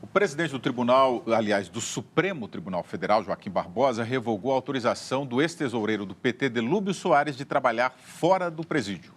O presidente do Tribunal, aliás, do Supremo Tribunal Federal, Joaquim Barbosa, revogou a autorização do ex-tesoureiro do PT, Delúbio Soares, de trabalhar fora do presídio.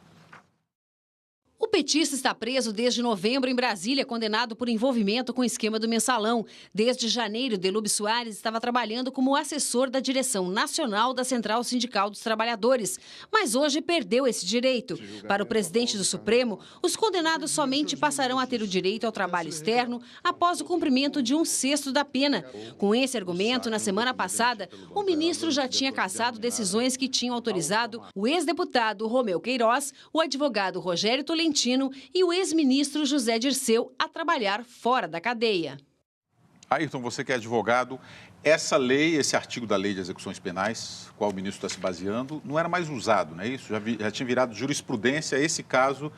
O petista está preso desde novembro em Brasília, condenado por envolvimento com o esquema do mensalão. Desde janeiro, Delúbio Soares estava trabalhando como assessor da direção nacional da Central Sindical dos Trabalhadores, mas hoje perdeu esse direito. Para o presidente do Supremo, os condenados somente passarão a ter o direito ao trabalho externo após o cumprimento de 1/6 da pena. Com esse argumento, na semana passada, o ministro já tinha cassado decisões que tinham autorizado o ex-deputado Romeu Queiroz, o advogado Rogério Tolentino e o ex-ministro José Dirceu a trabalhar fora da cadeia. Ayrton, você que é advogado, essa lei, esse artigo da Lei de Execuções Penais, qual o ministro está se baseando, não era mais usado, não é isso? Já tinha virado jurisprudência esse caso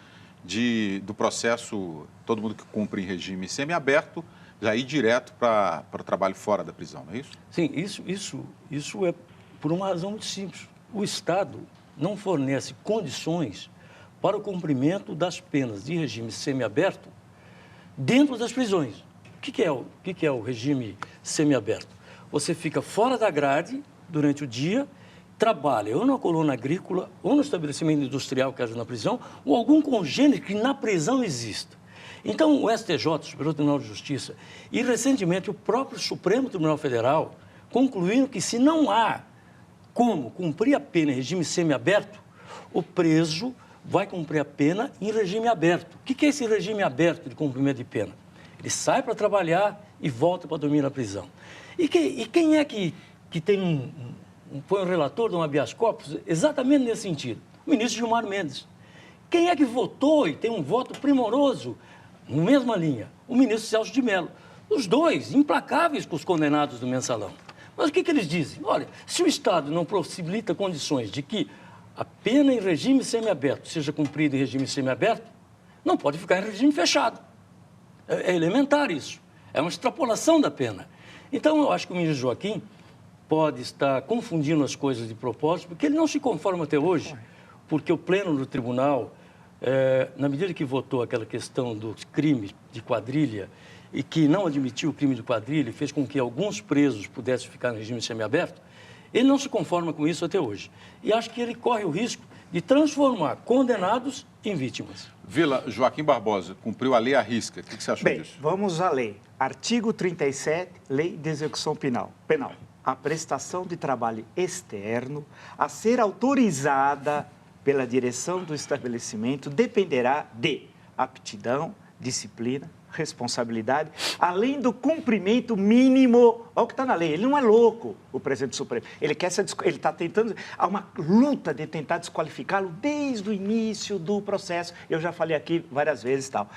do processo, todo mundo que cumpre em regime semiaberto, já ir direto para o trabalho fora da prisão, não é isso? Sim, isso é por uma razão muito simples. O Estado não fornece condições para o cumprimento das penas de regime semiaberto dentro das prisões. O que é o regime semiaberto? Você fica fora da grade durante o dia, trabalha ou na coluna agrícola, ou no estabelecimento industrial, caso na prisão, ou algum congênero que na prisão exista. Então, o STJ, o Superior Tribunal de Justiça, e recentemente o próprio Supremo Tribunal Federal concluíram que se não há como cumprir a pena em regime semiaberto, o preso vai cumprir a pena em regime aberto. O que é esse regime aberto de cumprimento de pena? Ele sai para trabalhar e volta para dormir na prisão. E quem é que foi um relator de um habeas corpus exatamente nesse sentido? O ministro Gilmar Mendes. Quem é que votou e tem um voto primoroso na mesma linha? O ministro Celso de Mello. Os dois, implacáveis com os condenados do mensalão. Mas o que eles dizem? Olha, se o Estado não possibilita condições de que a pena em regime semiaberto seja cumprida em regime semiaberto, não pode ficar em regime fechado. É elementar isso. É uma extrapolação da pena. Então, eu acho que o ministro Joaquim pode estar confundindo as coisas de propósito, porque ele não se conforma até hoje, porque o pleno do tribunal, na medida que votou aquela questão dos crimes de quadrilha e que não admitiu o crime de quadrilha e fez com que alguns presos pudessem ficar em regime semiaberto, ele não se conforma com isso até hoje. E acho que ele corre o risco de transformar condenados em vítimas. Vila, Joaquim Barbosa cumpriu a lei à risca. O que você achou disso? Bem, vamos à lei. Artigo 37, Lei de Execução Penal. A prestação de trabalho externo a ser autorizada pela direção do estabelecimento dependerá de aptidão, disciplina, responsabilidade, além do cumprimento mínimo. Olha o que está na lei. Ele não é louco, o presidente do Supremo. Ele está tentando. Há uma luta de tentar desqualificá-lo desde o início do processo. Eu já falei aqui várias vezes tal.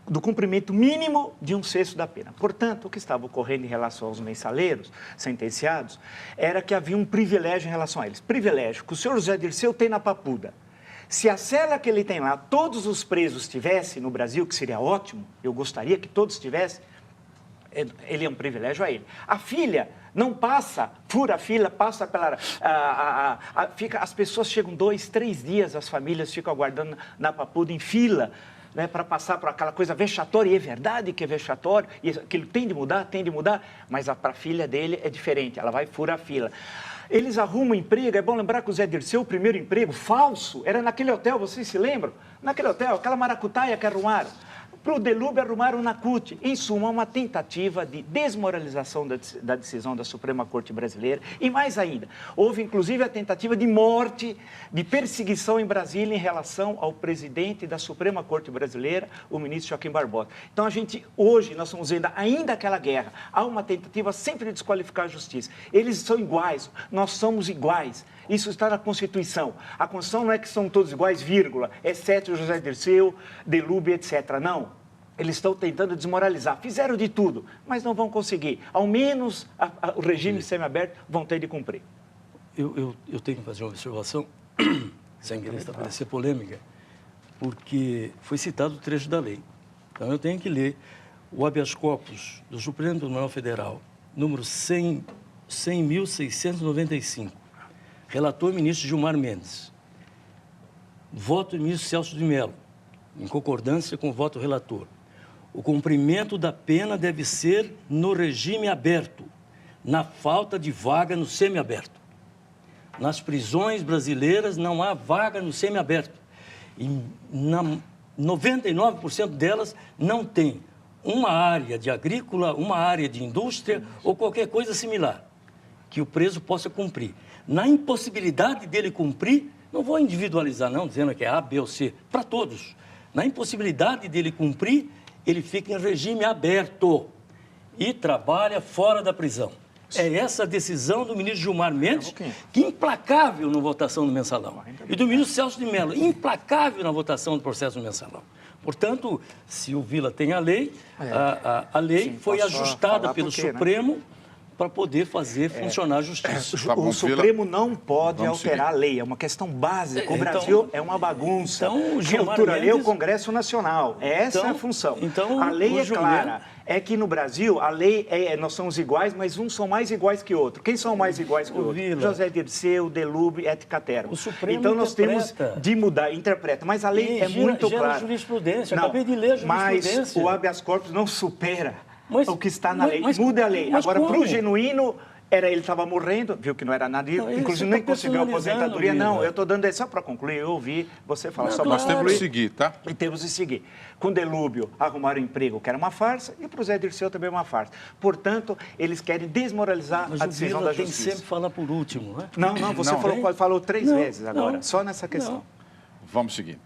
Do cumprimento mínimo de 1/6 da pena. Portanto, o que estava ocorrendo em relação aos mensaleiros sentenciados era que havia um privilégio em relação a eles. Privilégio que o senhor José Dirceu tem na Papuda. Se a cela que ele tem lá, todos os presos tivessem no Brasil, que seria ótimo, eu gostaria que todos tivessem, ele é um privilégio a ele. A filha não passa, fura a fila, passa pela... as pessoas chegam 2, 3 dias, as famílias ficam aguardando na Papuda em fila, né, para passar por aquela coisa vexatória, e é verdade que é vexatório, e aquilo tem de mudar, mas para a filha dele é diferente, ela vai furar a fila. Eles arrumam emprego, é bom lembrar que o Zé Dirceu, o primeiro emprego falso, era naquele hotel, vocês se lembram? Naquele hotel, aquela maracutaia que arrumaram. Para o Delúbio arrumaram na CUT. Em suma, uma tentativa de desmoralização da decisão da Suprema Corte Brasileira. E mais ainda, houve inclusive a tentativa de morte, de perseguição em Brasília em relação ao presidente da Suprema Corte Brasileira, o ministro Joaquim Barbosa. Então, hoje, nós estamos vendo ainda aquela guerra. Há uma tentativa sempre de desqualificar a justiça. Eles são iguais, nós somos iguais. Isso está na Constituição. A Constituição não é que são todos iguais, vírgula, exceto o José Dirceu, Delúbio, etc. Não. Eles estão tentando desmoralizar. Fizeram de tudo, mas não vão conseguir. Ao menos o regime semiaberto vão ter de cumprir. Eu tenho que fazer uma observação, sem querer estabelecer polêmica, porque foi citado o trecho da lei. Então, eu tenho que ler o habeas corpus do Supremo Tribunal Federal, número 100.695. Relator ministro Gilmar Mendes. Voto do ministro Celso de Mello, em concordância com o voto relator. O cumprimento da pena deve ser no regime aberto, na falta de vaga no semiaberto. Nas prisões brasileiras não há vaga no semiaberto. E 99% delas não tem uma área de agrícola, uma área de indústria ou qualquer coisa similar que o preso possa cumprir. Na impossibilidade dele cumprir, não vou individualizar não, dizendo que é A, B ou C, para todos. Na impossibilidade dele cumprir, ele fica em regime aberto e trabalha fora da prisão. É essa a decisão do ministro Gilmar Mendes, que é implacável na votação do Mensalão. E do ministro Celso de Mello, implacável na votação do processo do Mensalão. Portanto, se o Vila tem a lei, a lei foi ajustada pelo Supremo para poder fazer funcionar a justiça. Tá bom, o Supremo não pode alterar a lei, é uma questão básica. O Brasil é uma bagunça. Então, Quem altura a lei é o Congresso Nacional. Essa é a função. Então, a lei é clara. É que no Brasil, a lei nós somos iguais, mas uns são mais iguais que outros. Quem são mais iguais que outros? José Dirceu, Delube, et caetera. O Supremo então nós temos de mudar, interpreta. Mas a lei é muito clara. Jurisprudência. Acabei de ler a jurisprudência. Mas o habeas corpus não supera o que está na lei. Muda a lei. Agora, para o genuíno, ele estava morrendo, viu que não era nada, inclusive nem conseguiu a aposentadoria. Não, eu estou dando isso só para concluir, eu ouvi você falar. Só nós temos que seguir, tá? E temos que seguir. Com Delúbio, arrumaram emprego, que era uma farsa, e para o Zé Dirceu também uma farsa. Portanto, eles querem desmoralizar a decisão da justiça. Mas o Vila tem sempre falar por último, né? Não, você falou 3 vezes agora, só nessa questão. Vamos seguir.